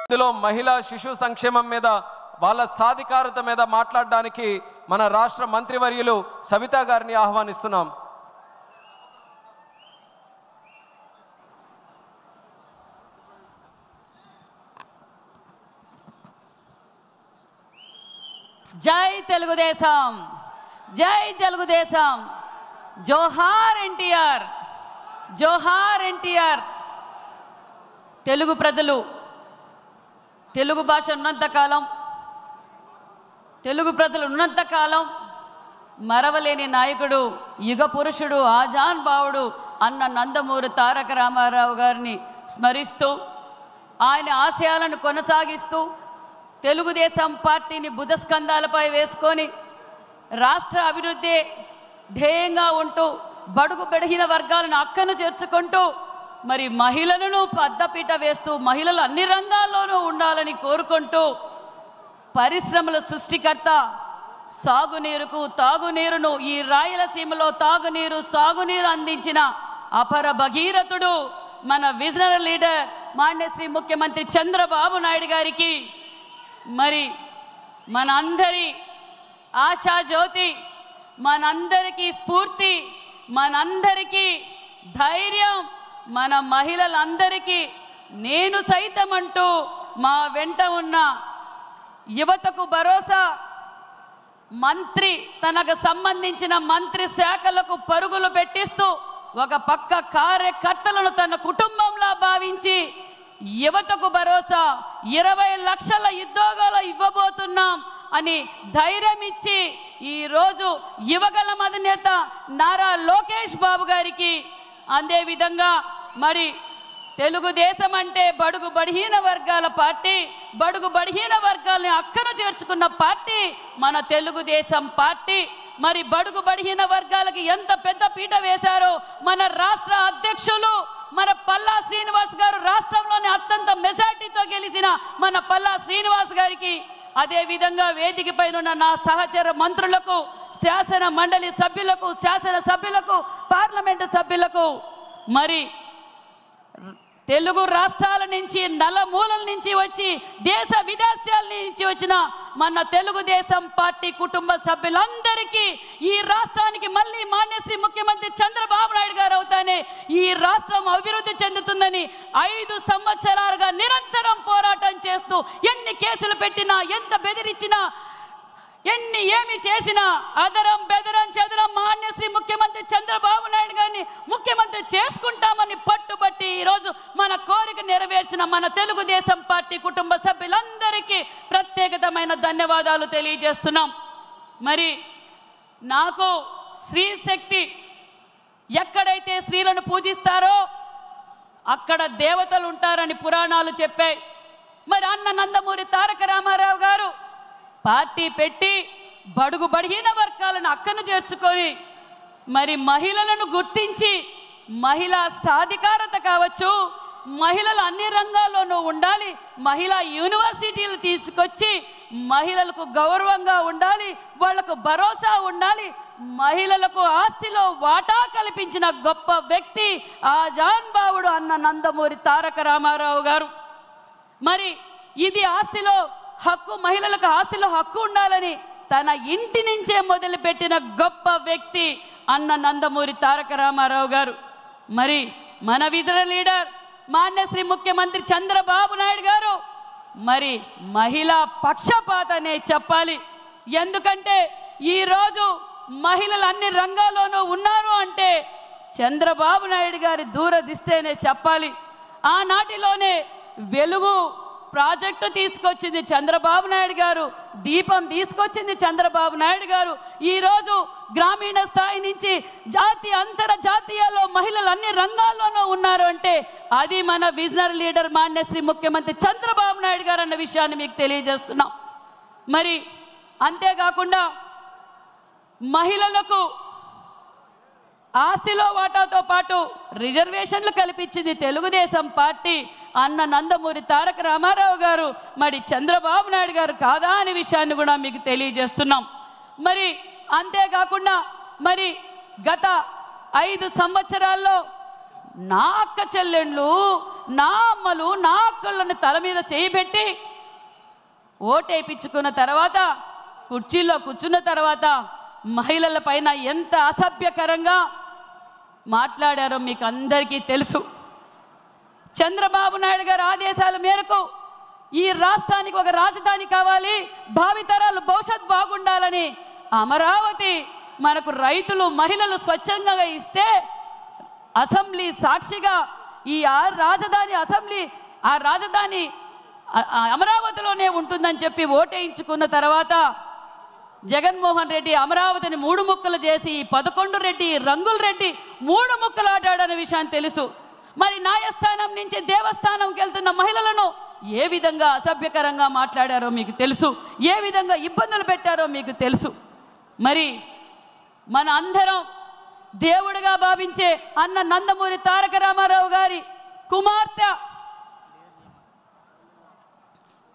ఇందులో మహిళా శిశు సంక్షేమం మీద వాళ్ళ సాధికారత మీద మాట్లాడడానికి మన రాష్ట్ర మంత్రివర్యులు సవితా గారిని ఆహ్వానిస్తున్నాం. జై తెలుగుదేశం, జై తెలుగుదేశం, జోహార్ ఎన్టీఆర్, జోహార్ ఎన్టీఆర్. తెలుగు ప్రజలు తెలుగు భాష ఉన్నంతకాలం, తెలుగు ప్రజలు ఉన్నంతకాలం మరవలేని నాయకుడు, యుగ పురుషుడు, ఆజాన్ బావుడు అన్న నందమూరి తారక రామారావు గారిని స్మరిస్తూ ఆయన ఆశయాలను కొనసాగిస్తూ తెలుగుదేశం పార్టీని భుజస్కంధాలపై వేసుకొని రాష్ట్ర అభివృద్ధి ధ్యేయంగా ఉంటూ బడుగు బలహీన వర్గాలను అక్కను చేర్చుకుంటూ మరి మహిళలను పెద్దపీట వేస్తూ మహిళలు అన్ని రంగాల్లోనూ ఉండాలని కోరుకుంటూ పరిశ్రమల సృష్టికర్త, సాగునీరుకు తాగునీరును ఈ రాయలసీమలో తాగునీరు సాగునీరు అందించిన అపర భగీరథుడు మన విజనరీ లీడర్ మాన్యశ్రీ ముఖ్యమంత్రి చంద్రబాబు నాయుడు గారికి మరి మనందరి ఆశాజ్యోతి, మనందరికీ స్ఫూర్తి, మనందరికీ ధైర్యం, మన మహిళలందరికీ నేను సైతం అంటూ మా వెంట ఉన్న యువతకు భరోసా, మంత్రి తనకు సంబంధించిన మంత్రి శాఖలకు పరుగులు పెట్టిస్తూ ఒక పక్క కార్యకర్తలను తన కుటుంబంలా భావించి యువతకు భరోసా 20 లక్షల ఉద్యోగాలు ఇవ్వబోతున్నాం అని ధైర్యం ఇచ్చి ఈరోజు యువగళం అధినేత నారా లోకేష్ బాబు గారికి, అదేవిధంగా మరి తెలుగుదేశం అంటే బడుగు బలహీన వర్గాల పార్టీ, బడుగు బలహీన వర్గాలని అక్కను చేర్చుకున్న పార్టీ మన తెలుగుదేశం పార్టీ. మరి బడుగు బలహీన వర్గాలకి ఎంత పెద్ద పీట వేశారో మన రాష్ట్ర అధ్యక్షులు మన పల్లా శ్రీనివాస్ గారు, రాష్ట్రంలోని అత్యంత మెజార్టీతో గెలిచిన మన పల్లా శ్రీనివాస్ గారికి, అదేవిధంగా వేదిక పైన ఉన్న నా సహచర మంత్రులకు, శాసన మండలి సభ్యులకు, శాసన సభ్యులకు, పార్లమెంటు సభ్యులకు, మరి తెలుగు రాష్ట్రాల నుంచి నలుమూలల నుంచి వచ్చి దేశ విదేశాల నుంచి వచ్చిన మన తెలుగుదేశం పార్టీ కుటుంబ సభ్యులందరికీ ఈ రాష్ట్రానికి మళ్ళీ మాన్యశ్రీ ముఖ్యమంత్రి చంద్రబాబు నాయుడు గారు అవుతానే ఈ రాష్ట్రం అభివృద్ధి చెందుతుందని 5 సంవత్సరాలుగా నిరంతరం పోరాటం చేస్తూ ఎన్ని కేసులు పెట్టినా, ఎంత బెదిరించినా, ఏమి చేసినా అదరం బెదరం చదరం మాన్యశ్రీ ముఖ్యమంత్రి చంద్రబాబు నాయుడు గారిని ముఖ్యమంత్రి చేసుకుంటామని పట్టుబట్టి ఈరోజు మన కోరిక నెరవేర్చిన మన తెలుగుదేశం పార్టీ కుటుంబ సభ్యులందరికీ ప్రత్యేకమైన ధన్యవాదాలు తెలియజేస్తున్నాం. మరి నాకు స్త్రీ శక్తి, ఎక్కడైతే స్త్రీలను పూజిస్తారో అక్కడ దేవతలు ఉంటారని పురాణాలు చెప్పాయి. మరి అన్న నందమూరి తారక రామారావు గారు పార్టీ పెట్టి బడుగు బలహీన వర్గాలను అక్కను చేర్చుకొని మరి మహిళలను గుర్తించి మహిళా సాధికారత కావచ్చు, మహిళలు అన్ని రంగాల్లోనూ ఉండాలి, మహిళా యూనివర్సిటీలు తీసుకొచ్చి మహిళలకు గౌరవంగా ఉండాలి, వాళ్లకు భరోసా ఉండాలి, మహిళలకు ఆస్తిలో వాటా కల్పించిన గొప్ప వ్యక్తి ఆజాన్ బావుడు అన్న నందమూరి తారక రామారావు గారు. మరి ఇది ఆస్తిలో హక్కు, మహిళలకు ఆస్తిలో హక్కు ఉండాలని తన ఇంటి నుంచే మొదలుపెట్టిన గొప్ప వ్యక్తి అన్న నందమూరి తారక రామారావు గారు. మరి మన విజనరీ లీడర్ మాన్యశ్రీ ముఖ్యమంత్రి చంద్రబాబు నాయుడు గారు మరి మహిళా పక్షపాతనే చెప్పాలి. ఎందుకంటే ఈరోజు మహిళలు అన్ని రంగాల్లోనూ ఉన్నారు అంటే చంద్రబాబు నాయుడు గారి దూరదృష్టేనే చెప్పాలి. ఆనాటిలోనే వెలుగు ప్రాజెక్టు తీసుకొచ్చింది చంద్రబాబు నాయుడు గారు, దీపం తీసుకొచ్చింది చంద్రబాబు నాయుడు గారు. ఈరోజు గ్రామీణ స్థాయి నుంచి జాతీయ అంతర్జాతీయాల్లో మహిళలు అన్ని రంగాల్లోనూ ఉన్నారు అంటే అది మన విజనరీ లీడర్ మాన్యశ్రీ ముఖ్యమంత్రి చంద్రబాబు నాయుడు గారు అన్న విషయాన్ని మీకు తెలియజేస్తున్నాం. మరి అంతేకాకుండా మహిళలకు ఆస్తిలో వాటాతో పాటు రిజర్వేషన్లు కల్పించింది తెలుగుదేశం పార్టీ అన్న నందమూరి తారక రామారావు గారు, మరి చంద్రబాబు నాయుడు గారు కాదా అనే విషయాన్ని కూడా మీకు తెలియజేస్తున్నాం. మరి అంతేకాకుండా మరి గత 5 సంవత్సరాల్లో నా అక్క చెల్లెండ్లు, నా అమ్మలు, నా అక్కళ్ళని తల మీద చేయబెట్టి ఓటేపించుకున్న తర్వాత కుర్చీలో కూర్చున్న తర్వాత మహిళల పైన ఎంత అసభ్యకరంగా మాట్లాడారో మీకు అందరికీ తెలుసు. చంద్రబాబు నాయుడు గారి ఆదేశాల మేరకు ఈ రాష్ట్రానికి ఒక రాజధాని కావాలి, భావితరాలు భవిష్యత్ బాగుండాలని అమరావతి మనకు రైతులు మహిళలు స్వచ్ఛంగా ఇస్తే అసెంబ్లీ సాక్షిగా ఈ రాజధాని అమరావతిలోనే ఉంటుందని చెప్పి ఓటేయించుకున్న తర్వాత జగన్మోహన్ రెడ్డి అమరావతిని 3 ముక్కలు చేసి 11 రెడ్డి, రంగుల రెడ్డి 3 ముక్కలు ఆటాడనే విషయం తెలుసు. మరి న్యాయస్థానం నుంచి దేవస్థానంకి వెళ్తున్న మహిళలను ఏ విధంగా అసభ్యకరంగా మాట్లాడారో మీకు తెలుసు, ఏ విధంగా ఇబ్బందులు పెట్టారో మీకు తెలుసు. మరి మన అందరం దేవుడిగా భావించే అన్న నందమూరి తారక రామారావు గారి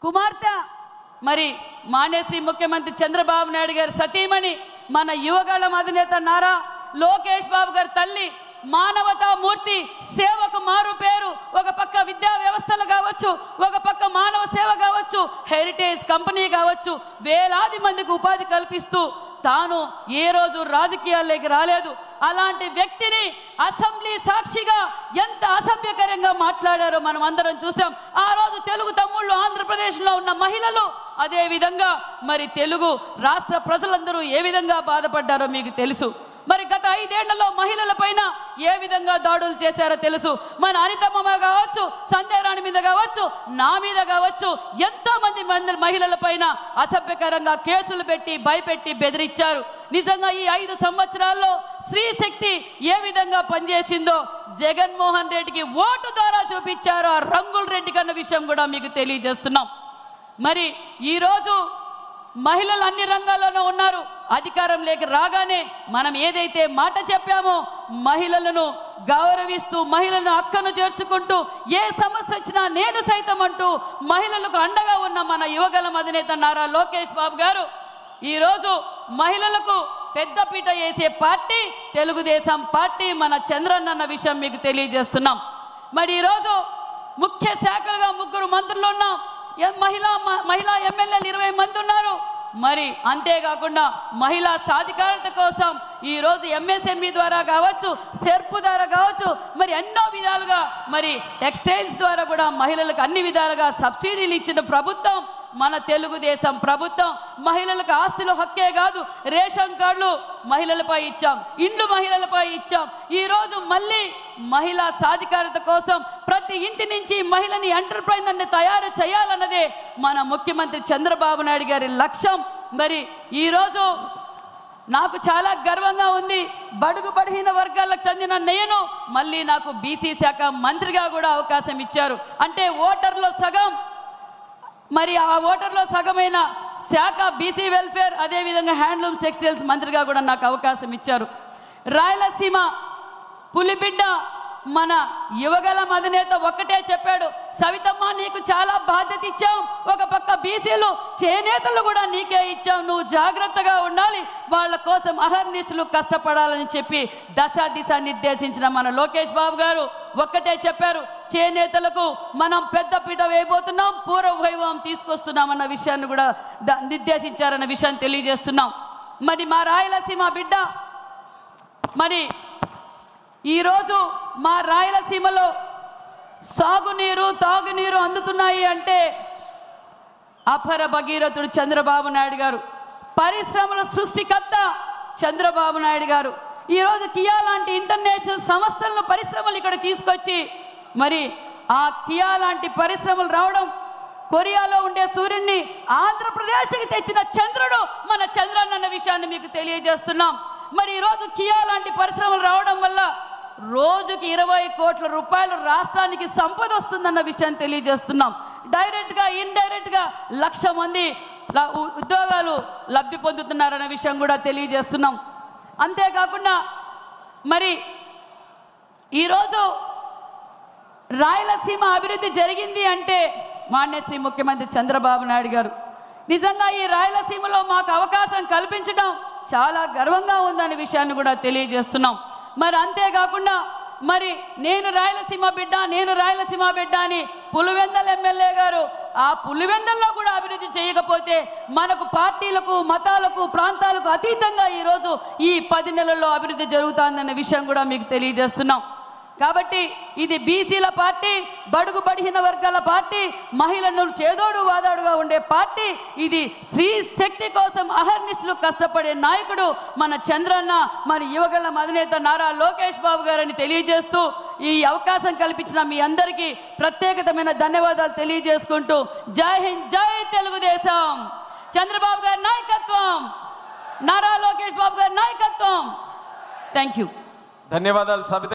కుమార్తె మరి మానేసి ముఖ్యమంత్రి చంద్రబాబు నాయుడు గారి సతీమణి, మన యువగళం అధినేత నారా లోకేష్ బాబు గారి తల్లి, మానవతామూర్తి, సేవకు మారు పేరు. ఒక పక్క విద్యా వ్యవస్థలు కావచ్చు, ఒక పక్క మానవ సేవ కావచ్చు, హెరిటేజ్ కంపెనీ కావచ్చు, వేలాది మందికి ఉపాధి కల్పిస్తూ తాను ఏ రోజు రాజకీయాల్లోకి రాలేదు. అలాంటి వ్యక్తిని అసెంబ్లీ సాక్షిగా ఎంత అసభ్యకరంగా మాట్లాడారో మనం అందరం చూసాం. ఆ రోజు తెలుగు తమ్ముళ్ళు ఆంధ్రప్రదేశ్లో ఉన్న మహిళలు, అదే విధంగా మరి తెలుగు రాష్ట్ర ప్రజలందరూ ఏ విధంగా బాధపడ్డారో మీకు తెలుసు. మరి గత 5 ఏళ్లలో మహిళల పైన ఏ విధంగా దాడులు చేశారో తెలుసు. మన అనితమ్మ కావచ్చు, సంధ్యారాణి మీద కావచ్చు, నా మీద కావచ్చు, ఎంతో మంది మహిళల పైన అసభ్యకరంగా కేసులు పెట్టి భయపెట్టి బెదిరించారు. నిజంగా ఈ 5 సంవత్సరాల్లో స్త్రీ శక్తి ఏ విధంగా పనిచేసిందో జగన్మోహన్ రెడ్డికి ఓటు ద్వారా చూపించారు ఆ రంగుల రెడ్డి కన్న విషయం కూడా మీకు తెలియజేస్తున్నాం. మరి ఈరోజు మహిళలు అన్ని రంగాల్లోనూ ఉన్నారు. అధికారంలోకి రాగానే మనం ఏదైతే మాట చెప్పామో మహిళలను గౌరవిస్తూ, మహిళలను అక్కను చేర్చుకుంటూ, ఏ సమస్య వచ్చినా నేను సైతం అంటూ మహిళలకు అండగా ఉన్న మన యువగళం అధినేత నారా లోకేష్ బాబు గారు ఈరోజు మహిళలకు పెద్దపీట వేసే పార్టీ తెలుగుదేశం పార్టీ, మన చంద్రన్న అన్న విషయం మీకు తెలియజేస్తున్నాం. మరి ఈరోజు ముఖ్య శాఖలుగా 3 మంత్రులు ఉన్నాం. మహిళా ఎమ్మెల్యేలు 20 మంది ఉన్నారు. మరి అంతేకాకుండా మహిళా సాధికారత కోసం ఈరోజు ఎంఎస్ఎంఈ ద్వారా కావచ్చు, సెర్పు ద్వారా కావచ్చు, మరి ఎన్నో విధాలుగా మరి టెక్స్టైల్స్ ద్వారా కూడా మహిళలకు అన్ని విధాలుగా సబ్సిడీలు ఇచ్చిన ప్రభుత్వం మన తెలుగుదేశం ప్రభుత్వం. మహిళలకు ఆస్తుల హక్కే కాదు, రేషన్ కార్డులు మహిళలపై ఇచ్చాం, ఇండ్లు మహిళలపై ఇచ్చాం. ఈరోజు మళ్ళీ మహిళా సాధికారత కోసం ప్రతి ఇంటి నుంచి మహిళని ఎంటర్ప్రైనర్ని తయారు చేయాలన్నదే మన ముఖ్యమంత్రి చంద్రబాబు నాయుడు గారి లక్ష్యం. మరి ఈరోజు నాకు చాలా గర్వంగా ఉంది. బడుగు బలహీన వర్గాలకు చెందిన నేను మళ్ళీ నాకు బీసీ శాఖ మంత్రిగా కూడా అవకాశం ఇచ్చారు. అంటే ఓటర్లో సగం, మరి ఆ ఓటర్లో సగమైన శాఖ బీసీ వెల్ఫేర్, అదేవిధంగా హ్యాండ్లూమ్స్ టెక్స్టైల్స్ మంత్రిగా కూడా నాకు అవకాశం ఇచ్చారు. రాయలసీమ పులిబిడ్డ మన యువగళం అధినేత ఒక్కటే చెప్పాడు, సవితమ్మ నీకు చాలా బాధ్యత ఇచ్చాం, ఒక పక్క బీసీలు చేనేతలు కూడా నీకే ఇచ్చాం, నువ్వు జాగ్రత్తగా ఉండాలి, వాళ్ళ కోసం అహర్నిశలు కష్టపడాలని చెప్పి దిశ నిర్దేశించిన మన లోకేష్ బాబు గారు ఒక్కటే చెప్పారు, చేనేతలకు మనం పెద్దపీట వేయబోతున్నాం, పూర్వ వైభవం తీసుకొస్తున్నాం అన్న విషయాన్ని కూడా నిర్దేశించారన్న విషయాన్ని తెలియజేస్తున్నాం. మరి మా రాయలసీమ బిడ్డ, మరి ఈరోజు మా రాయలసీమలో సాగునీరు తాగునీరు అందుతున్నాయి అంటే అపర భగీరథుడు చంద్రబాబు నాయుడు గారు, పరిశ్రమల సృష్టికర్త చంద్రబాబు నాయుడు గారు. ఈరోజు కియా లాంటి ఇంటర్నేషనల్ సంస్థలను పరిశ్రమలు ఇక్కడ తీసుకొచ్చి మరి ఆ కియా లాంటి పరిశ్రమలు రావడం, కొరియాలో ఉండే సూర్యుడిని ఆంధ్రప్రదేశ్కి తెచ్చిన చంద్రుడు మన చంద్రన్న అన్న విషయాన్ని మీకు తెలియజేస్తున్నాం. మరి ఈరోజు కియా లాంటి పరిశ్రమలు రావడం వల్ల రోజుకి 20 కోట్ల రూపాయలు రాష్ట్రానికి సంపద వస్తుందన్న విషయాన్ని తెలియజేస్తున్నాం. డైరెక్ట్గా ఇండైరెక్ట్గా 1,00,000 మంది ఉద్యోగాలు లబ్ధి పొందుతున్నారన్న విషయం కూడా తెలియజేస్తున్నాం. అంతేకాకుండా మరి ఈరోజు రాయలసీమ అభివృద్ధి జరిగింది అంటే మాన్యశ్రీ ముఖ్యమంత్రి చంద్రబాబు నాయుడు గారు. నిజంగా ఈ రాయలసీమలో మాకు అవకాశం కల్పించడం చాలా గర్వంగా ఉందనే విషయాన్ని కూడా తెలియజేస్తున్నాం. మరి అంతేకాకుండా మరి నేను రాయలసీమ బిడ్డ అని పులివెందల ఎమ్మెల్యే గారు ఆ పులివెందల్లో కూడా అభివృద్ధి చేయకపోతే మనకు పార్టీలకు మతాలకు ప్రాంతాలకు అతీతంగా ఈరోజు ఈ 10 నెలల్లో అభివృద్ధి జరుగుతుందన్న విషయం కూడా మీకు తెలియజేస్తున్నాం. కాబట్టి ఇది బీసీల పార్టీ, బడుగు బడిహీన వర్గాల పార్టీ, మహిళలను చేదోడు వాదాడుగా ఉండే పార్టీ. ఇది స్త్రీ శక్తి కోసం అహర్నిశలు కష్టపడే నాయకుడు మన చంద్రన్న, మన యువగళం అధినేత నారా లోకేష్ బాబు గారని తెలియజేస్తూ ఈ అవకాశం కల్పించిన మీ అందరికీ ప్రత్యేకమైన ధన్యవాదాలు తెలియజేసుకుంటూ జై హింద్, జై తెలుగుదేశం. చంద్రబాబు గారి నాయకత్వం, నారా లోకేష్ బాబు గారి నాయకత్వం. Thank you. ధన్యవాదాలు సబిత.